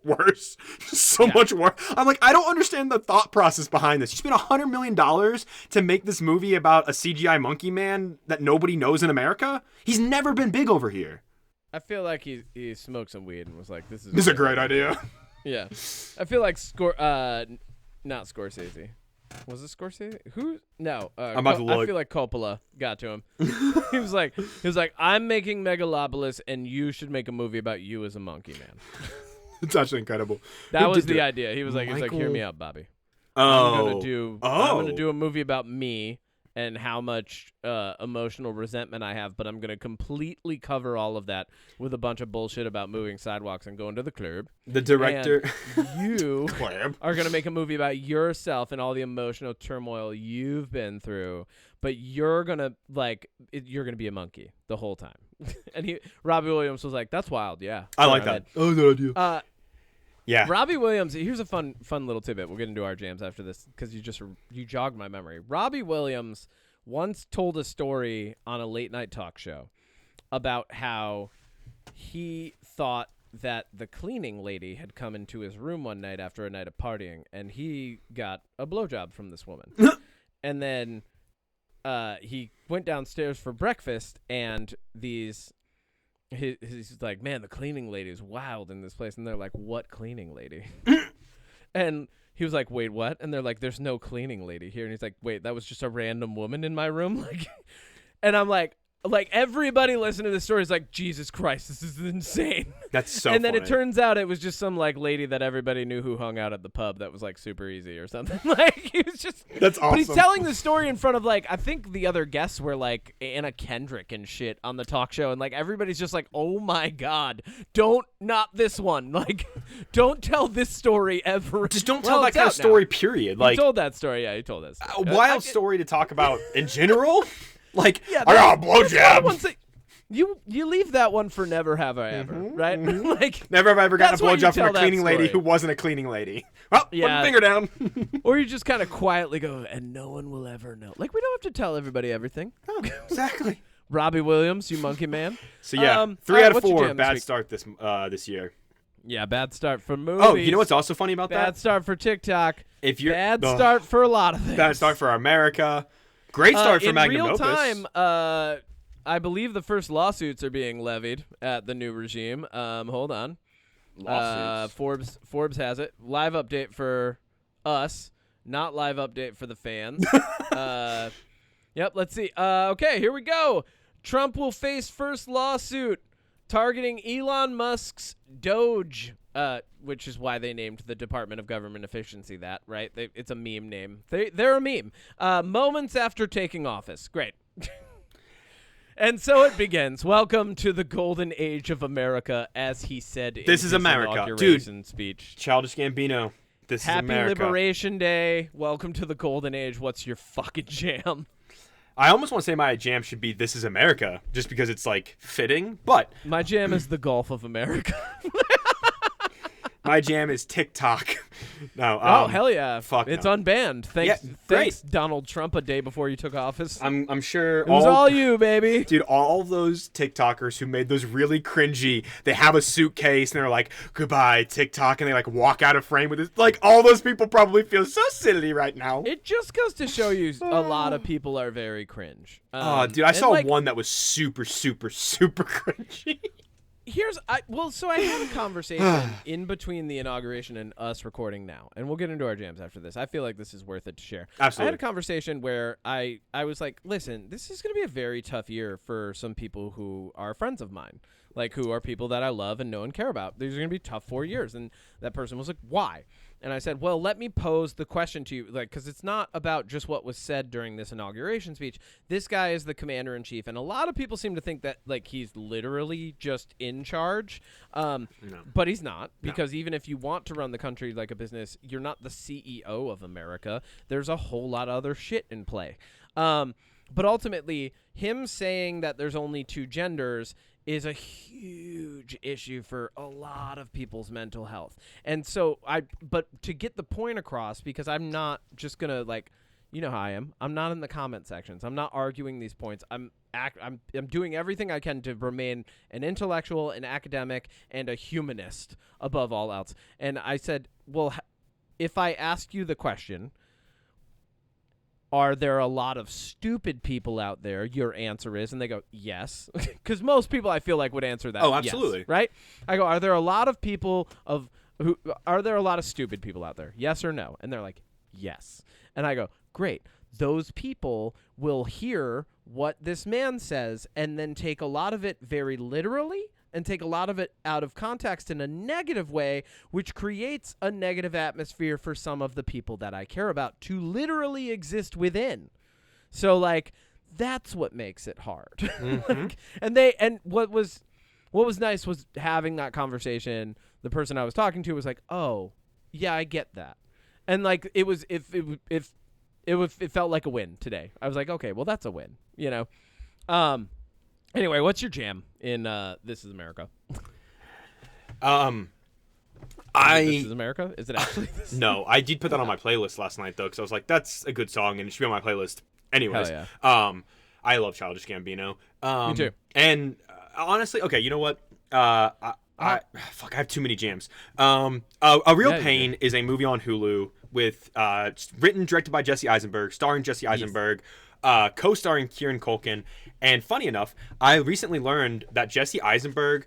worse. So much worse. I'm like, I don't understand the thought process behind this. You spent $100 million to make this movie about a CGI monkey man that nobody knows in America. He's never been big over here.
I feel like he smoked some weed and was like, "This is
a great idea."
Yeah, I feel like not Scorsese. Was it Scorsese? Who? No.
I'm about to look.
I feel like Coppola got to him. he was like, "I'm making Megalopolis, and you should make a movie about you as a monkey man."
It's actually incredible.
That was the idea. He was like, "Hear me out, Bobby. I'm gonna do a movie about me and how much emotional resentment I have, but I'm gonna completely cover all of that with a bunch of bullshit about moving sidewalks and going to the club."
The director,
and you are gonna make a movie about yourself and all the emotional turmoil you've been through, but you're gonna be a monkey the whole time. And Robbie Williams was like, "That's wild, yeah."
I like that. Oh, good idea. Yeah.
Robbie Williams, here's a fun little tidbit. We'll get into our jams after this because you jogged my memory. Robbie Williams once told a story on a late night talk show about how he thought that the cleaning lady had come into his room one night after a night of partying, and he got a blowjob from this woman. And then he went downstairs for breakfast, and he's like, "Man, the cleaning lady is wild in this place." And they're like, "What cleaning lady?" And he was like, "Wait, what?" And they're like, "There's no cleaning lady here." And he's like, "Wait, that was just a random woman in my room?" Like, and I'm like everybody listening to this story is like, "Jesus Christ, this is insane."
That's so
And then
funny.
it turns out it was just some like lady that everybody knew who hung out at the pub that was like super easy or something. Like, he was just
That's awesome.
But he's telling the story in front of like, I think the other guests were like Anna Kendrick and shit on the talk show, and like everybody's just like, "Oh my God, not this one. Like, don't tell this story ever.
Just don't tell that kind of story,
now.
period."
He told that story. Yeah, he told that story.
A wild story to talk about in general. Like,
yeah,
I got a blowjob.
You leave that one for never have I ever, right? Like,
never have I ever gotten a blowjob from a cleaning
story.
lady who wasn't a cleaning lady. Well, put the finger down.
Or you just kind of quietly go, "And no one will ever know." Like, we don't have to tell everybody everything.
Oh, exactly.
Robbie Williams, you monkey man.
So yeah, 3 out of 4 bad start this year.
Yeah, bad start for movies.
Oh, you know what's also funny about that?
Bad start for TikTok.
Bad
start for a lot of things.
Bad start for America. Great start for Magnum Opus.
In real time, I believe the first lawsuits are being levied at the new regime. Hold on.
Lawsuits.
Forbes has it. Live update for us, not live update for the fans. Yep, let's see. Okay, here we go. Trump will face first lawsuit. targeting Elon Musk's Doge, which is why they named the Department of Government Efficiency that, right? It's a meme name. They're a meme. Moments after taking office. Great. And so it begins. Welcome to the golden age of America, as he said in his inauguration speech.
Childish Gambino. This is America.
Happy Liberation Day. Welcome to the golden age. What's your fucking jam?
I almost want to say my jam should be This is America, just because it's, like, fitting, but...
My jam is the Gulf of America.
My jam is TikTok. No.
Oh, hell yeah.
Fuck
It's
no.
unbanned. Thanks, Donald Trump, a day before you took office.
I'm sure
it was all you, baby.
Dude, all those TikTokers who made those really cringy, they have a suitcase and they're like, goodbye, TikTok, and they like walk out of frame with it. Like, all those people probably feel so silly right now.
It just goes to show you a lot of people are very cringe.
Dude, I saw one that was super, super, super cringy.
So I had a conversation in between the inauguration and us recording now, and we'll get into our jams after this. I feel like this is worth it to share.
Absolutely.
I had a conversation where I was like, listen, this is going to be a very tough year for some people who are friends of mine, like who are people that I love and know and care about. These are going to be tough 4 years. And that person was like, why? And I said, well, let me pose the question to you, like, because it's not about just what was said during this inauguration speech. This guy is the commander-in-chief, and a lot of people seem to think that, like, he's literally just in charge.
No.
But he's not, because even if you want to run the country like a business, you're not the CEO of America. There's a whole lot of other shit in play. But ultimately, him saying that there's only two genders is a huge issue for a lot of people's mental health. And so but to get the point across, because I'm not just going to, like, you know how I am. I'm not in the comment sections. I'm not arguing these points. I'm doing everything I can to remain an intellectual, an academic, and a humanist above all else. And I said, well, if I ask you the question, are there a lot of stupid people out there? Your answer is, and they go, yes. Because most people, I feel like, would answer that.
Oh, absolutely.
Yes, right? I go, are there a lot of stupid people out there? Yes or no? And they're like, yes. And I go, great. Those people will hear what this man says and then take a lot of it very literally and take a lot of it out of context in a negative way, which creates a negative atmosphere for some of the people that I care about to literally exist within. So, like, that's what makes it hard.
Mm-hmm.
And what was nice was having that conversation. The person I was talking to was like, "Oh, yeah, I get that," and like it felt like a win today. I was like, "Okay, well, that's a win," you know. Anyway, what's your jam in This is America?
This
is America? Is it actually this?
No, I did put that on my playlist last night, though, because I was like, that's a good song, and it should be on my playlist. Anyways,
hell yeah.
I love Childish Gambino.
Me too.
And honestly, okay, you know what? I have too many jams. A Real Pain is a movie on Hulu with written, directed by Jesse Eisenberg, starring Jesse Eisenberg, co-starring Kieran Culkin. And funny enough, I recently learned that Jesse Eisenberg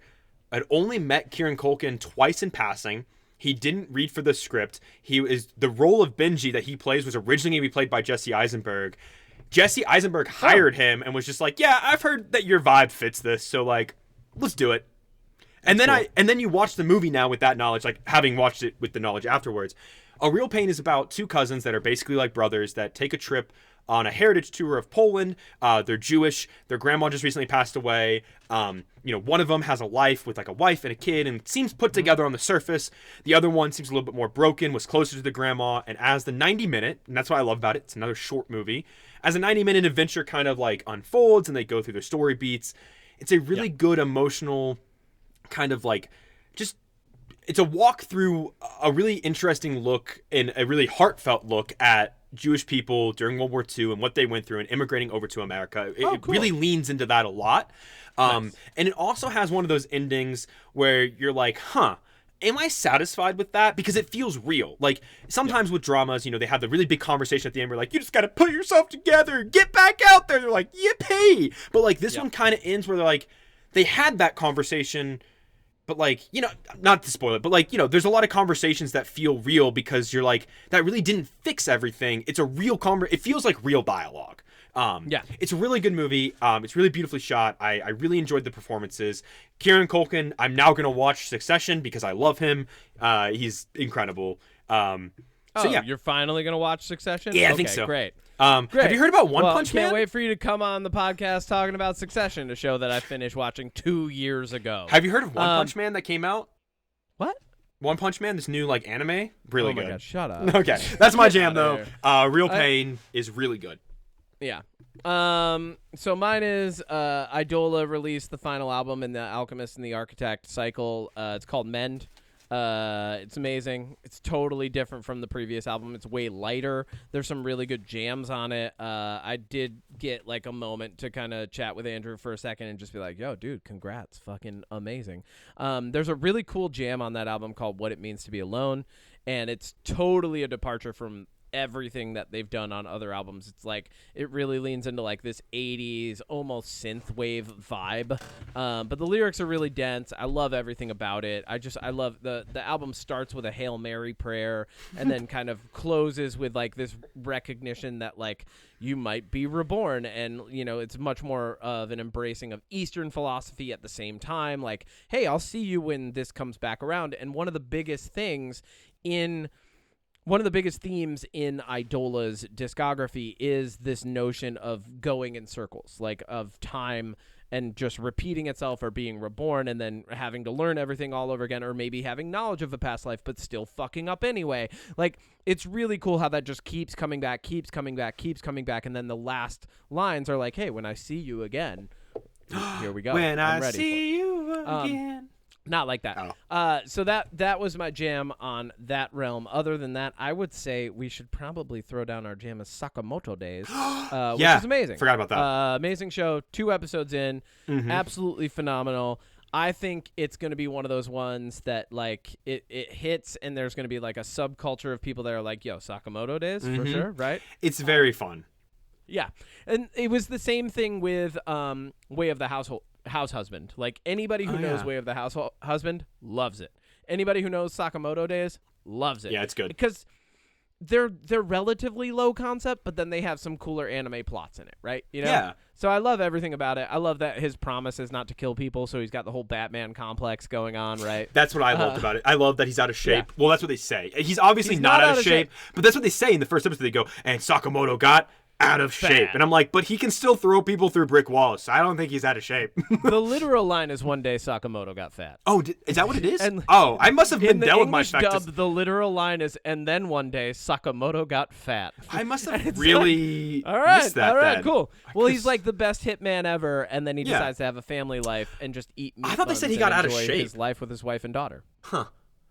had only met Kieran Culkin twice in passing. He didn't read for the script. The role of Benji that he plays was originally going to be played by Jesse Eisenberg. Jesse Eisenberg hired him and was just like, yeah, I've heard that your vibe fits this, so like, let's do it. And then you watch the movie now with that knowledge, like having watched it with the knowledge afterwards. A Real Pain is about two cousins that are basically like brothers that take a trip on a heritage tour of Poland. They're Jewish. Their grandma just recently passed away. One of them has a life with like a wife and a kid and seems put together on the surface. The other one seems a little bit more broken, was closer to the grandma. And as the 90-minute, and that's what I love about it, it's another short movie. As the 90-minute adventure kind of like unfolds and they go through their story beats, it's a really good emotional kind of like it's a walk through a really interesting look and a really heartfelt look at Jewish people during World War II and what they went through and immigrating over to America. It really leans into that a lot. And it also has one of those endings where you're like, am I satisfied with that? Because it feels real. Like sometimes with dramas, they have the really big conversation at the end where like, you just got to put yourself together, get back out there. They're like, yippee. But like this one kind of ends where they're like, they had that conversation. But, like, not to spoil it, but, like, there's a lot of conversations that feel real because you're like, that really didn't fix everything. It's a real it feels like real dialogue. It's a really good movie. It's really beautifully shot. I really enjoyed the performances. Kieran Culkin, I'm now going to watch Succession because I love him. He's incredible.
You're finally going to watch Succession?
Yeah, I think so.
Great.
Have you heard about One Punch Man?
Can't wait for you to come on the podcast talking about Succession, a show that I finished watching 2 years ago.
Have you heard of One Punch Man that came out?
What?
One Punch Man, this new anime, really good.
Oh my god, shut up.
Okay, that's my jam though. Real Pain is really good.
Yeah. So mine is Idola released the final album in the Alchemist and the Architect cycle. It's called Mend. It's amazing. It's totally different from the previous album. It's way lighter. There's some really good jams on it. I did get a moment to kind of chat with Andrew for a second and just be like, yo, dude, congrats. Fucking amazing. There's a really cool jam on that album called What It Means to Be Alone, and it's totally a departure from everything that they've done on other albums. It's it really leans into this 80s almost synthwave vibe, but the lyrics are really dense. I love everything about it. I love the album starts with a Hail Mary prayer and then kind of closes with this recognition that you might be reborn, and it's much more of an embracing of Eastern philosophy at the same time, hey, I'll see you when this comes back around. And one of the biggest themes in Idola's discography is this notion of going in circles, of time and just repeating itself or being reborn and then having to learn everything all over again, or maybe having knowledge of a past life but still fucking up anyway. It's really cool how that just keeps coming back, and then the last lines are hey, when I see you again, here we go.
When I see you again.
Not like that.
Oh.
So that was my jam on that realm. Other than that, I would say we should probably throw down our jam as Sakamoto Days, which is amazing.
Forgot about that.
Amazing show. 2 episodes in. Mm-hmm. Absolutely phenomenal. I think it's going to be one of those ones that it hits, and there's going to be a subculture of people that are yo, Sakamoto Days, for sure, right?
It's very fun.
Yeah. And it was the same thing with Way of the House Husband. Anybody who knows Way of the House Husband loves it. Anybody who knows Sakamoto Days loves it.
Yeah, it's good.
Because they're relatively low concept, but then they have some cooler anime plots in it, right?
Yeah.
So I love everything about it. I love that his promise is not to kill people, so he's got the whole Batman complex going on, right?
That's what I loved about it. I love that he's out of shape. Yeah. Well, that's what they say. He's obviously not out of shape, but that's what they say in the first episode. They go, and Sakamoto got out of shape. And I'm but he can still throw people through brick walls. So I don't think he's out of shape.
The literal line is one day Sakamoto got fat.
Oh, is that what it is? I must have been dealt with my facts.
Dub, the literal line is, and then one day Sakamoto got fat.
I must have really missed that.
All right, cool. Well, he's the best hitman ever, and then he decides to have a family life and just eat meat.
I thought they said he got out of shape.
His life with his wife and daughter.
Huh.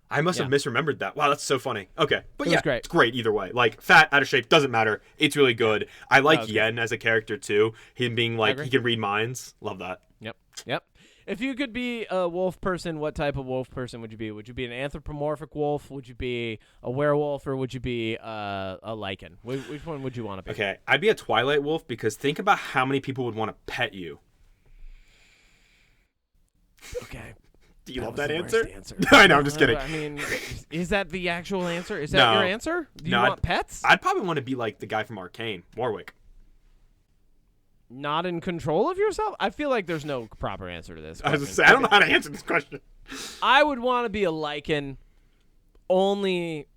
I must have misremembered that. Wow, that's so funny. Okay. But
great.
It's great either way. Fat, out of shape, doesn't matter. It's really good. I like Yen as a character, too. Him being he can read minds. Love that.
Yep. If you could be a wolf person, what type of wolf person would you be? Would you be an anthropomorphic wolf? Would you be a werewolf? Or would you be a lichen? Which one would you want to be?
Okay, I'd be a Twilight wolf because think about how many people would want to pet you.
Okay.
Do you love that answer?
No,
I know, I'm just kidding.
I mean, is that the actual answer? Is that your answer? Do you want pets?
I'd probably want to be the guy from Arcane, Warwick.
Not in control of yourself? I feel like there's no proper answer to this question.
I was just saying, I don't know how to answer this question.
I would want to be a lichen only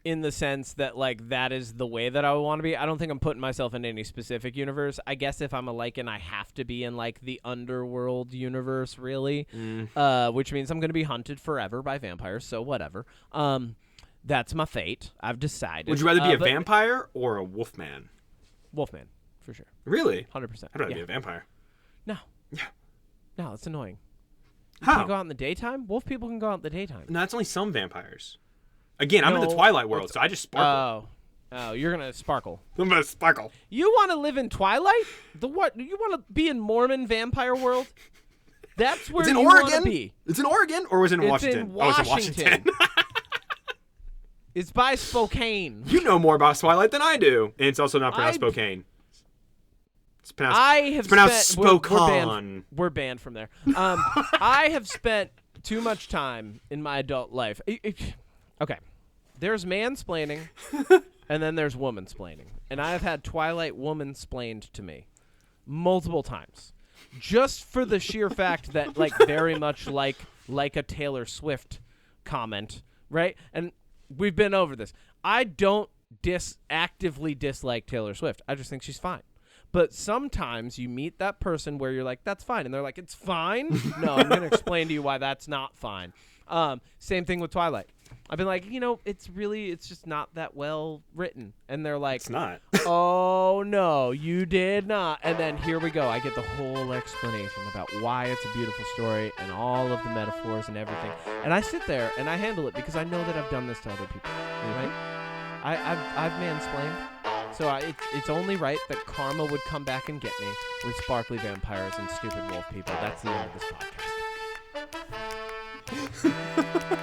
in the sense that that is the way that I would want to be. I don't think I'm putting myself in any specific universe. I guess if I'm a lichen, I have to be in the underworld universe, really, which means I'm going to be hunted forever by vampires. So whatever. That's my fate. I've decided.
Would you rather be a vampire or a wolfman?
Wolfman, for sure.
Really?
100%.
I'd rather be a vampire.
No.
Yeah.
No, that's annoying. You
How?
can't go out in the daytime? Wolf people can go out in the daytime.
No, that's only some vampires. Again, I'm in the Twilight world, so I just sparkle.
Oh, you're going to sparkle.
I'm going to sparkle.
You want to live in Twilight? The what? You want to be in Mormon vampire world? That's where you want to be.
It's in Oregon, or was it in Washington?
In Washington.
Oh, it's in Washington.
It's by Spokane.
You know more about Twilight than I do. And it's also not pronounced Spokane. It's pronounced Spokane.
We're banned from there. I have spent too much time in my adult life. Okay. There's mansplaining, and then there's womansplaining. and I have had Twilight woman-splained to me multiple times, just for the sheer fact that, like, very much like a Taylor Swift comment, right? And we've been over this. I don't actively dislike Taylor Swift. I just think she's fine. But sometimes you meet that person where you're like, that's fine. And they're like, it's fine? No, I'm going to explain to you why that's not fine. Same thing with Twilight. I've been like, it's just not that well written. And they're like,
it's not.
Oh, no, you did not. And then here we go. I get the whole explanation about why it's a beautiful story and all of the metaphors and everything. And I sit there and I handle it because I know that I've done this to other people. Right? I've mansplained. So it's only right that karma would come back and get me with sparkly vampires and stupid wolf people. That's the end of this podcast.